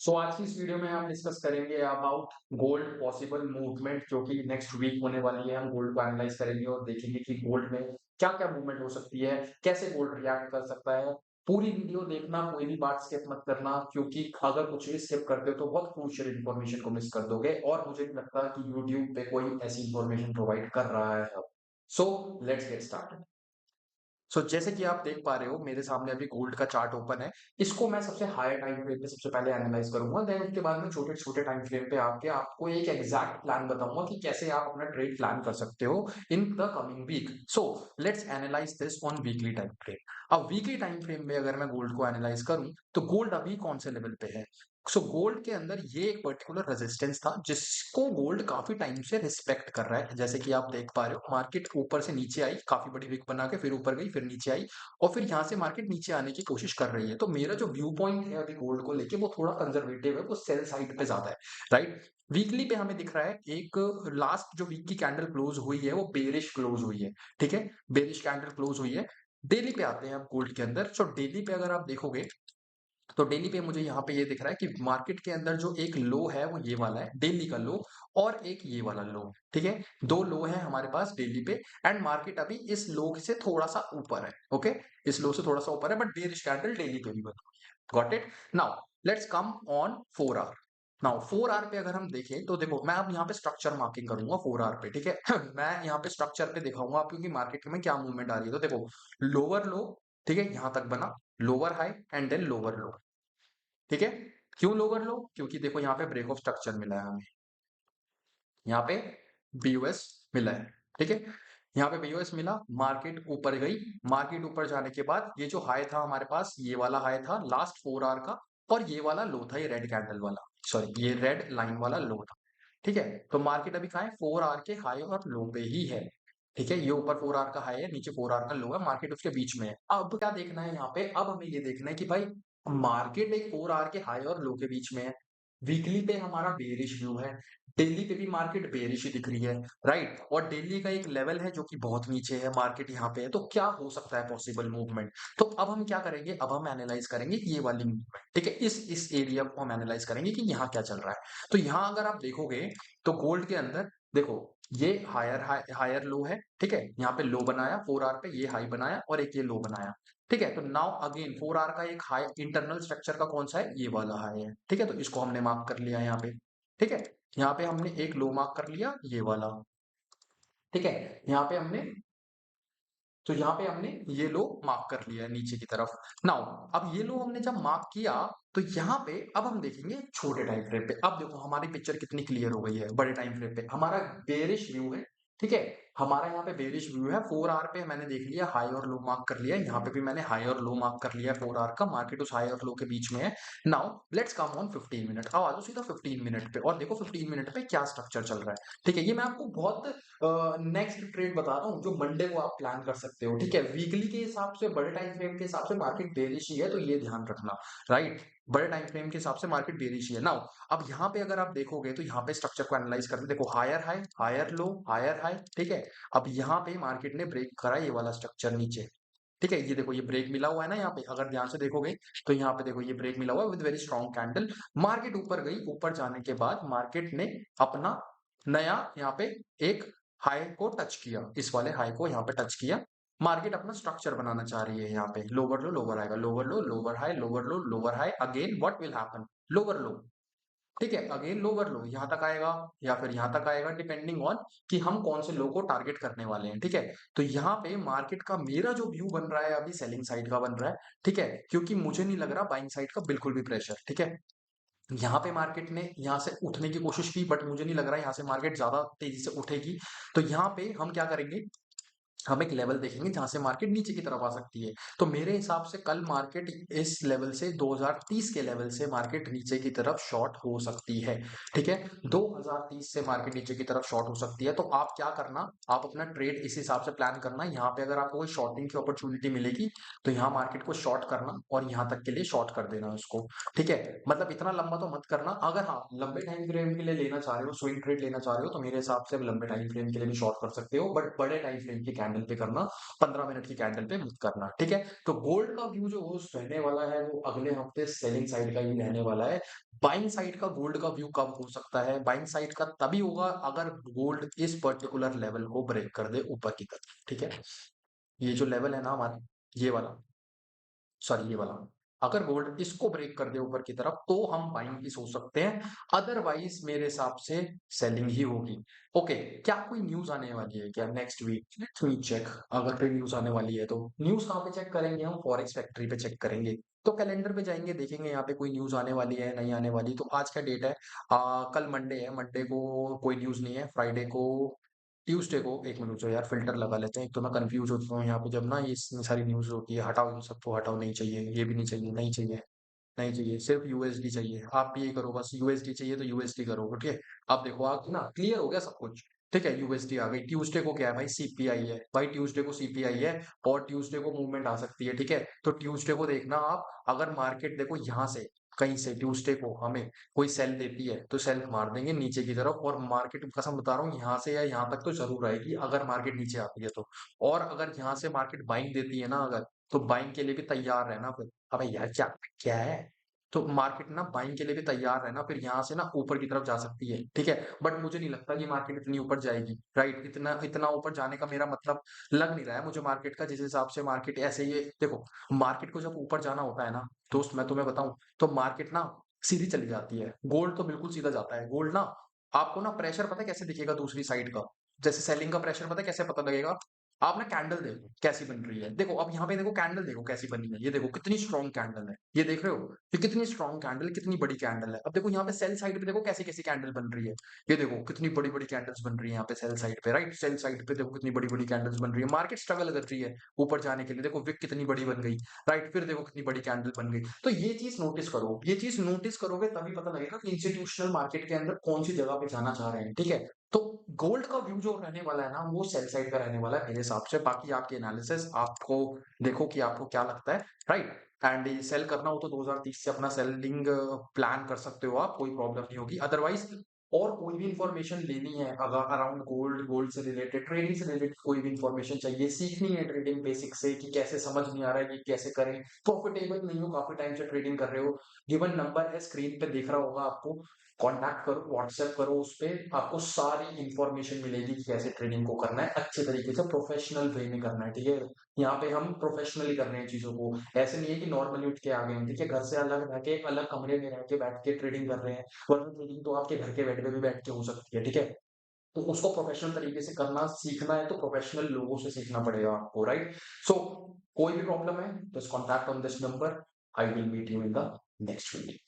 आज की इस वीडियो में हम डिस्कस करेंगे अबाउट गोल्ड पॉसिबल मूवमेंट जो कि नेक्स्ट वीक होने वाली है। हम गोल्ड को एनालाइज करेंगे और देखेंगे कि गोल्ड में क्या-क्या मूवमेंट हो सकती है, कैसे गोल्ड रिएक्ट कर सकता है। पूरी वीडियो देखना, कोई भी पार्ट स्किप मत करना क्योंकि अगर कुछ भी स्किप करते हो तो बहुत क्रूशियल इन्फॉर्मेशन को मिस कर दोगे और मुझे नहीं लगता कि यूट्यूब पे कोई ऐसी इन्फॉर्मेशन प्रोवाइड कर रहा है अब। Let's get started. जैसे कि आप देख पा रहे हो मेरे सामने अभी गोल्ड का चार्ट ओपन है। इसको मैं सबसे हायर टाइम फ्रेम पे सबसे पहले एनालाइज करूंगा, देन उसके बाद में छोटे-छोटे टाइम फ्रेम पे आके आपको एक एग्जैक्ट प्लान बताऊंगा कि कैसे आप अपना ट्रेड प्लान कर सकते हो in the coming week. Let's analyze this on weekly time frame. अब वीकली टाइम फ्रेम में अगर मैं गोल्ड को एनालाइज करूं तो गोल्ड अभी कौन से लेवल पे है। गोल्ड के अंदर ये एक पर्टिकुलर रेजिस्टेंस था जिसको गोल्ड काफी टाइम से रिस्पेक्ट कर रहा है। जैसे कि आप देख पा रहे हो मार्केट ऊपर से नीचे आई, काफी बड़ी विक बना के फिर ऊपर गई, फिर नीचे आई और फिर यहाँ से मार्केट नीचे आने की कोशिश कर रही है। तो मेरा जो व्यू पॉइंट है अभी गोल्ड को लेके वो थोड़ा कंजर्वेटिव है, वो सेल साइड पे ज्यादा है। राइट, वीकली पे हमें दिख रहा है एक लास्ट जो वीक की कैंडल क्लोज हुई है वो बेरिश क्लोज हुई है। ठीक है, बेरिश कैंडल क्लोज हुई है। डेली पे आते हैं आप गोल्ड के अंदर। डेली पे अगर आप देखोगे तो डेली पे मुझे यहाँ पे ये दिख रहा है कि मार्केट के अंदर जो एक लो है वो ये वाला है, डेली का लो, और एक ये वाला लो। ठीक है, दो लो है हमारे पास डेली पे एंड मार्केट अभी इस लो से थोड़ा सा ऊपर है। ओके, इस लो से थोड़ा सा ऊपर है बट बेरिश कैंडल डेली पे भी बन रही है। Got it. Now let's come on 4 hour. Now 4 hour पे अगर हम देखें तो देखो मैं अब यहाँ पे स्ट्रक्चर मार्किंग करूंगा 4 आवर पे। ठीक है मैं यहाँ पे स्ट्रक्चर पे दिखाऊंगा आपको कि मार्केट में क्या मूवमेंट आ रही है। तो देखो लोअर लो, ठीक है, यहाँ तक बना, lower high and then lower low. ठीक है, क्यों लोअर लो, क्योंकि देखो यहाँ पे ब्रेक ऑफ स्ट्रक्चर मिला है हमें, यहाँ पे बीओएस मिला है। ठीक है, यहाँ पे बीओएस मिला, मार्केट ऊपर गई। मार्केट ऊपर जाने के बाद ये जो हाई था हमारे पास, ये वाला हाई था लास्ट 4 आवर का, और ये वाला लो था, ये रेड कैंडल वाला, सॉरी ये रेड लाइन वाला लो था। ठीक है, तो मार्केट अभी कहाँ है, 4 आवर के हाई और लो पे ही है। ठीक है, ये ऊपर 4 आवर का हाई है, नीचे 4 आवर का लो है, मार्केट उसके बीच में है। अब क्या देखना है यहाँ पे, अब हमें ये देखना है कि भाई मार्केट एक 4 आवर के हाई और लो के बीच में है। वीकली पे हमारा बेरिश व्यू है, डेली पे भी मार्केट बेरिश ही दिख रही है। राइट, और डेली का एक लेवल है जो कि बहुत नीचे है, मार्केट यहाँ पे है। तो क्या हो सकता है पॉसिबल मूवमेंट। तो अब हम क्या करेंगे, अब हम एनालाइज करेंगे ये वाली मूवमेंट। ठीक है, इस एरिया को हम एनालाइज करेंगे कि यहाँ क्या चल रहा है। तो यहाँ अगर आप देखोगे तो गोल्ड के अंदर देखो ये हायर लो है। ठीक है, यहाँ पे लो बनाया 4 आवर पे, ये हाई बनाया और एक ये लो बनाया। ठीक है, तो नाउ अगेन 4 आवर का एक हाई इंटरनल स्ट्रक्चर का कौन सा है, ये वाला हाई है। ठीक है, तो इसको हमने मार्क कर लिया यहाँ पे। ठीक है, यहाँ पे हमने एक लो मार्क कर लिया, ये वाला। ठीक है, यहाँ पे हमने, तो यहाँ पे हमने ये लो मार्क कर लिया है नीचे की तरफ। नाउ अब ये लो हमने जब मार्क किया तो यहाँ पे अब हम देखेंगे छोटे टाइम फ्रेम पे। अब देखो हमारी पिक्चर कितनी क्लियर हो गई है। बड़े टाइम फ्रेम पे हमारा बेरिश व्यू है। ठीक है, हमारा यहाँ पे बेरिश व्यू है। 4 आवर पे मैंने देख लिया हाई और लो मार्क कर लिया, यहाँ पे भी मैंने हाई और लो मार्क कर लिया। 4 आवर का मार्केट उस हाई और लो के बीच में है। Now let's come on 15 minute. अब आ जाओ सीधा 15 मिनट पे और देखो 15 मिनट पे क्या स्ट्रक्चर चल रहा है। ठीक है, ये मैं आपको बहुत नेक्स्ट ट्रेड बता रहा हूँ जो मंडे को आप प्लान कर सकते हो। ठीक है, वीकली के हिसाब से, बड़े टाइम फ्रेम के हिसाब से मार्केट बेरिश ही है, तो ये ध्यान रखना। राइट, बड़े टाइम फ्रेम के हिसाब से मार्केट बेरिश ही है। नाउ अब यहाँ पे अगर आप देखोगे तो यहाँ पे स्ट्रक्चर को एनालाइज करते देखो, higher high, higher low, higher high. ठीक है, अब यहाँ पे मार्केट ने ब्रेक करा ये वाला स्ट्रक्चर नीचे। ठीक है, ये देखो ये ब्रेक मिला हुआ है ना यहाँ पे, अगर ध्यान से देखोगे तो यहाँ पे देखो ये ब्रेक मिला हुआ है with very strong candle. Market ऊपर गई, ऊपर जाने के बाद मार्केट ने अपना नया यहाँ पे एक हाई को टच किया, इस वाले हाई को यहाँ पे टच किया। मार्केट अपना स्ट्रक्चर बनाना चाह रही है, यहाँ पे लोअर लो लोअर आएगा, lower low lower high, lower low lower high, again what will happen, lower low. ठीक है, अगेन लोअर लो यहाँ तक आएगा या फिर यहाँ तक आएगा, डिपेंडिंग ऑन कि हम कौन से लो को टारगेट करने वाले हैं। ठीक है, तो यहाँ पे मार्केट का मेरा जो व्यू बन रहा है अभी सेलिंग साइड का बन रहा है। ठीक है, क्योंकि मुझे नहीं लग रहा बाइंग साइड का बिल्कुल भी प्रेशर। ठीक है, यहाँ पे मार्केट ने यहाँ से उठने की कोशिश की बट मुझे नहीं लग रहा है यहाँ से मार्केट ज्यादा तेजी से उठेगी। तो यहाँ पे हम क्या करेंगे, हम एक लेवल देखेंगे जहां से मार्केट नीचे की तरफ आ सकती है। तो मेरे हिसाब से कल मार्केट इस लेवल से 2030 के लेवल से मार्केट नीचे की तरफ शॉर्ट हो सकती है। ठीक है, 2030 से मार्केट नीचे की तरफ शॉर्ट हो सकती है। तो आप क्या करना, आप अपना ट्रेड इस हिसाब से प्लान करना। यहाँ पे अगर आपको कोई शॉर्टिंग की अपॉर्चुनिटी मिलेगी तो यहाँ मार्केट को शॉर्ट करना और यहाँ तक के लिए शॉर्ट कर देना उसको। ठीक है, मतलब इतना लंबा तो मत करना। अगर हाँ लंबे टाइम फ्रेम के लिए लेना चाह रहे हो, स्विंग ट्रेड लेना चाह रहे हो, तो मेरे हिसाब से लंबे टाइम फ्रेम के लिए भी शॉर्ट कर सकते हो, बट बड़े टाइम फ्रेम की कैंडल पे करना, 15 मिनट की कैंडल पे मत करना, ठीक है? तो गोल्ड का व्यू जो रहने वाला है वो अगले हफ्ते सेलिंग साइड का ही रहने वाला है। बाइंग साइड का गोल्ड का व्यू कब हो सकता है? बाइंग साइड का तभी होगा अगर गोल्ड इस पर्टिकुलर लेवल को ब्रेक कर दे ऊपर की तरफ, ठीक है? ये जो लेवल है ना हमारा, ये वाला, सॉरी ये वाला, अगर गोल्ड इसको ब्रेक कर दे ऊपर की तरफ तो हम बाइंग की सोच सकते हैं, अदरवाइज मेरे हिसाब से सेलिंग ही होगी। ओके, क्या कोई न्यूज़ आने वाली है क्या next week? Let's me check, अगर कोई न्यूज़ आने वाली है तो न्यूज़ कहाँ पे चेक करेंगे हम? फॉरेक्स फैक्ट्री पे चेक करेंगे। तो कैलेंडर पे जाएँगे, देखेंगे यहाँ पे कोई न्यूज़ आने वाली है, नहीं आने वाली। तो आज क्या डेट है? कल मंडे है, मंडे को कोई न्यूज़ नहीं है, फ्राइडे को, ट्यूसडे को, एक मिनट रुको यार फ़िल्टर लगा लेते हैं, एक तो मैं कन्फ्यूज़ होता हूँ यहाँ पे जब ना ये इतनी सारी न्यूज़ होती है, हटाओ इन सबको हटाओ, नहीं चाहिए, ये भी नहीं चाहिए, नहीं चाहिए, नहीं चाहिए, सिर्फ यूएसडी चाहिए। आप भी यही करो बस, यूएसडी चाहिए तो यूएसडी करो, ठीक है? अब देखो आप ना क्लियर हो गया सब कुछ, ठीक है? यूएसडी आ गई, ट्यूसडे को क्या है भाई? सीपीआई है, भाई ट्यूसडे को सीपीआई है और ट्यूसडे को मूवमेंट आ सकती है, ठीक है? तो ट्यूसडे को देखना आप, अगर मार्केट देखो यहाँ से, कहीं से ट्यूसडे को हमें कोई सेल देती है, तो सेल मार देंगे नीचे की तरफ और मार्केट कसम बता रहा हूँ यहाँ से या यहाँ तक तो ज़रूर आएगी अगर मार्केट नीचे आती है तो। और अगर यहाँ से मार्केट बाइंग देती है ना अगर, तो बाइंग के लिए भी तैयार रहना फिर। अबे यार क्या क्या है? तो मार्केट ना बाइंग के लिए भी तैयार रहना, फिर यहाँ से ना ऊपर की तरफ जा सकती है, ठीक है? बट मुझे नहीं लगता कि मार्केट इतनी ऊपर जाएगी, राइट? इतना इतना ऊपर जाने का मेरा मतलब लग नहीं रहा है मुझे मार्केट का, जिस हिसाब से मार्केट ऐसे ही देखो, मार्केट को जब ऊपर जाना होता है ना, दोस्त मैं तुम्हें बताऊँ, तो मार्केट ना सीधी चली जाती है। गोल्ड तो बिल्कुल सीधा जाता है। गोल्ड ना आपको ना प्रेशर पता है कैसे दिखेगा दूसरी साइड का? जैसे सेलिंग का प्रेशर पता है कैसे पता लगेगा? आप ना कैंडल देखो कैसी बन रही है। देखो अब यहाँ पे देखो कैंडल देखो कैसी बनी है। ये देखो कितनी स्ट्रॉन्ग कैंडल है। ये देख रहे हो? ये कितनी स्ट्रॉन्ग कैंडल, कितनी बड़ी कैंडल है। अब देखो यहाँ पे सेल साइड पे देखो कैसी-कैसी कैंडल बन रही है। ये देखो कितनी बड़ी-बड़ी कैंडल्स बन रही है यहाँ पे सेल साइड पे, राइट? सेल साइड पे देखो कितनी बड़ी-बड़ी कैंडल्स बन रही है। मार्केट स्ट्रगल कर रही है ऊपर जाने के लिए। देखो विक कितनी बड़ी बन गई, राइट? फिर देखो कितनी बड़ी कैंडल बन गई। तो ये चीज़ नोटिस करो। ये चीज़ नोटिस करोगे तभी पता लगेगा कि इंस्टीट्यूशनल मार्केट के अंदर कौन-सी जगह पे जाना चाह रहे हैं, ठीक है? तो गोल्ड का व्यू जो रहने वाला है ना, वो सेल साइड का रहने वाला है मेरे हिसाब से। बाकी आपकी एनालिसिस आपको देखो कि आपको क्या लगता है, राइट? एंड ये सेल करना हो तो 2030 से अपना सेलिंग प्लान कर सकते हो आप, कोई प्रॉब्लम नहीं होगी। अदरवाइज़ और कोई भी इन्फॉर्मेशन लेनी है अगर अराउंड गोल्ड, गोल्ड से रिलेटेड, ट्रेडिंग से रिलेटेड कोई भी इन्फॉर्मेशन चाहिए, सीखनी है ट्रेडिंग बेसिक से कि कैसे समझ नहीं आ रहा है, ये कैसे करें, प्रॉफिटेबल नहीं हो, काफ़ी टाइम से ट्रेडिंग कर रहे हो, गिवन नंबर है स्क्रीन पे दिख रहा होगा आपको, कॉन्टैक्ट करो, व्हाट्सएप करो, उसपे आपको सारी इन्फॉर्मेशन मिलेगी कि कैसे ट्रेडिंग को करना है, अच्छे तरीके से प्रोफेशनल वे में करना है, ठीक है? यहाँ पे हम प्रोफेशनली कर रहे हैं चीज़ों को, ऐसे नहीं है कि नॉर्मली उठ के आ गए हैं, ठीक है? घर से अलग रह के, अलग कमरे में रह के बैठ के ट्रेडिंग कर रहे हैं, वरना ट्रेडिंग तो आपके घर के बेड पे भी बैठ के हो सकती है, ठीक है? तो उसको प्रोफेशनल तरीके से करना सीखना है तो प्रोफेशनल लोगों से सीखना पड़ेगा आपको, राइट? सो कोई भी प्रॉब्लम है, just contact on this number, I will meet you in the next video.